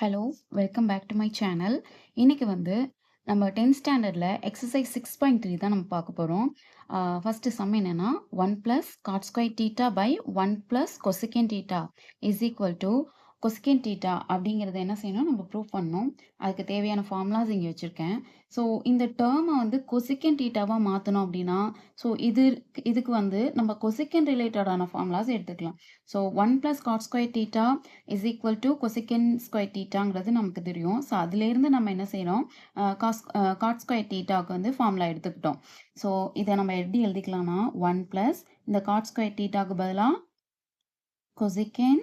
Hello, welcome back to my channel. இன்னைக்கு வந்து நம்ம 10th ஸ்டாண்டர்ட்ல எக்ஸர்சைஸ் 6.3 தான் நம்ம பார்க்க போறோம். ஃபர்ஸ்ட்டு சம் என்னன்னா 1 plus cot square theta by 1 plus cosecant theta is equal to cosecant theta அப்படிங்கிறத என்ன செய்யணும் நம்ம ப்ரூவ் பண்ணணும். அதுக்கு தேவையான ஃபார்முலாஸ் இங்கே வச்சுருக்கேன். ஸோ இந்த டேர்மை வந்து கொசிகன் தீட்டாவாக மாற்றணும் அப்படின்னா ஸோ இதுக்கு வந்து நம்ம கொசிகன் ரிலேட்டடான ஃபார்முலாஸ் எடுத்துக்கலாம். So 1 plus cot square theta is equal to cosecant square தீட்டாங்கிறது நமக்கு தெரியும். ஸோ அதுலேருந்து நம்ம என்ன செய்கிறோம், காட் ஸ்கொயர் தீட்டாவுக்கு வந்து ஃபார்முலா எடுத்துக்கிட்டோம். ஸோ இதை நம்ம எப்படி எழுதிக்கலாம்னா 1 ப்ளஸ் இந்த காட் ஸ்கொயர் தீட்டாவுக்கு பதிலாக கொசிகன்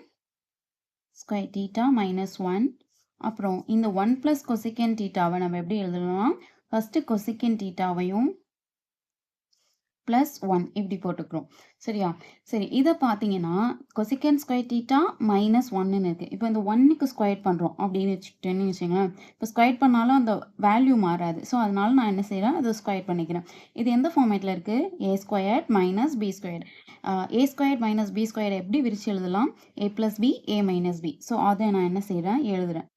ஸ்கொயர் தீட்டா மைனஸ் 1. அப்புறம் இந்த 1 ப்ளஸ் கொசிகன் தீட்டாவை நம்ம எப்படி எழுதணும்னா ஃபஸ்ட்டு கொசிகன் தீட்டாவையும் ப்ளஸ் 1 இப்படி போட்டுக்கிறோம். சரியா? சரி, இதை பார்த்தீங்கன்னா கொசிகன் ஸ்கொயர் தீட்டா மைனஸ் 1ன்னு இருக்குது. இப்போ இந்த 1க்கு ஸ்கொயர் பண்ணுறோம் அப்படின்னு வச்சுங்களேன். இப்போ ஸ்கொயர் பண்ணாலும் அந்த வேல்யூ மாறாது. ஸோ அதனால நான் என்ன செய்கிறேன், அதை ஸ்கொயர் பண்ணிக்கிறேன். இது எந்த ஃபார்மேட்டில் இருக்குது? ஏ ஸ்கொயர் மைனஸ் பி ஸ்கொயர். ஏ ஸ்கொயர் மைனஸ் பி ஸ்கொயர் எப்படி விரிச்சு எழுதலாம்? ஏ plus B A minus B. So அதை நான் என்ன செய்கிறேன், எழுதுகிறேன்.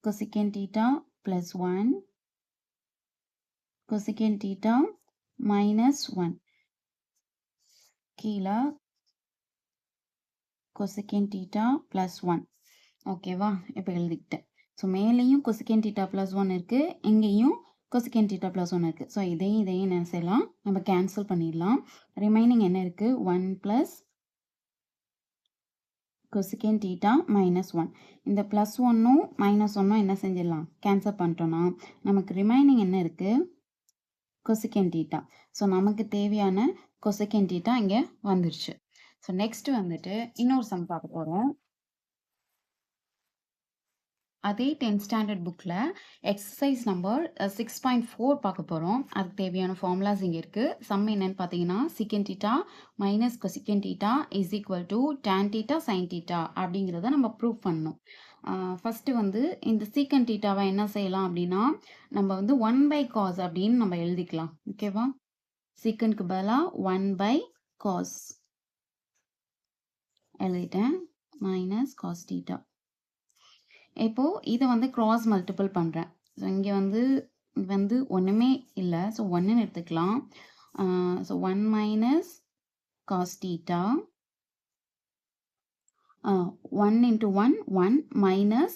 கொசிகன் theta plus 1 cosecant theta minus 1 கீழே cosecant theta plus 1. ஓகேவா? இப்போ எழுதிக்கிட்டேன். ஸோ மேலேயும் cosecant theta plus 1 இருக்குது, இங்கேயும் cosecant theta plus 1 இருக்குது. ஸோ இதையும் என்ன செய்யலாம், நம்ம கேன்சல் பண்ணிடலாம். ரிமைனிங் என்ன இருக்குது, 1 ப்ளஸ் cosecant theta minus 1. இந்த ப்ளஸ் 1ம் மைனஸ் 1ம் என்ன செஞ்சிடலாம், கேன்சல் பண்ணிட்டோன்னா நமக்கு ரிமைனிங் என்ன இருக்குது, கொசிகன் தீட்டா. ஸோ நமக்கு தேவையான கொசிகன் தீட்டா இங்கே வந்துருச்சு. ஸோ நெக்ஸ்ட் வந்துட்டு இன்னொரு சம் பார்க்க போகிறோம். அதே 10th ஸ்டாண்டர்ட் புக்கில் எக்ஸசைஸ் நம்பர் 6.4 பார்க்க போகிறோம். அதுக்கு தேவையான ஃபார்முலாஸ் இங்கே இருக்குது. சம் என்னன்னு பார்த்தீங்கன்னா secant theta minus cosecant theta is equal to tan theta sine theta அப்படிங்கிறத நம்ம ப்ரூவ் பண்ணணும். ஃபஸ்ட்டு வந்து இந்த சீக்கன் தீட்டாவை என்ன செய்யலாம் அப்படின்னா நம்ம வந்து 1 பை காஸ் அப்படின்னு நம்ம எழுதிக்கலாம். ஓகேவா? சீக்கனுக்கு பதிலாக 1 பை காஸ் எழுதிட்டேன், மைனஸ் காஸ் தீட்டா. இப்போது இதை வந்து கிராஸ் மல்டிபிள் பண்ணுறேன். ஸோ இங்கே வந்து ஒன்றுமே இல்லை. ஸோ 1ன்னு எடுத்துக்கலாம். So 1 minus cos theta 1 into 1 1 minus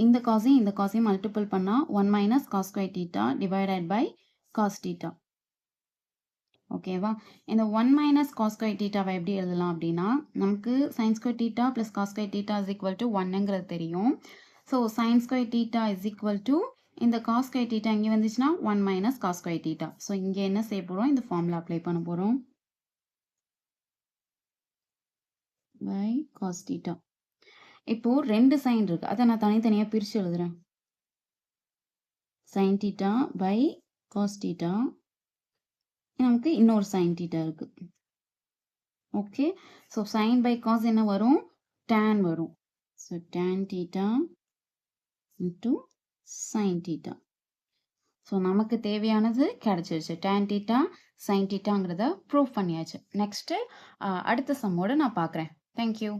இந்த காசையும் மல்டிபிள் பண்ணால் 1 minus cos square theta divided by cos theta. ஓகேவா? இந்த 1 மைனஸ் காஸ் ஸ்கொயர் தீட்டாவை எப்படி எழுதலாம் அப்படின்னா நமக்கு sine square theta plus cos square theta is equal to 1ங்கிறது தெரியும். So sine square theta is equal to இந்த காஸ் ஸ்கொயர் தீட்டா இங்கே வந்துச்சுன்னா 1 minus cos square theta. So இங்கே என்ன செய்ய போகிறோம், இந்த ஃபார்முலா அப்ளை பண்ண போகிறோம். By cos theta. இப்போது 2 சைன் இருக்குது, அதை நான் தனித்தனியாக பிரித்து எழுதுகிறேன். Sine theta by cos theta, நமக்கு இன்னொரு சைன் தீட்டா இருக்குது. Okay, so sine by cos என்ன வரும், டேன் வரும். So tan theta into sine theta. So நமக்கு தேவையானது கிடச்சிருச்சு. டேன் தீட்டா சைன் தீட்டாங்கிறத ப்ரூவ் பண்ணியாச்சு. நெக்ஸ்ட்டு அடுத்த சம்மோடு நான் பார்க்குறேன். தேங்க்யூ.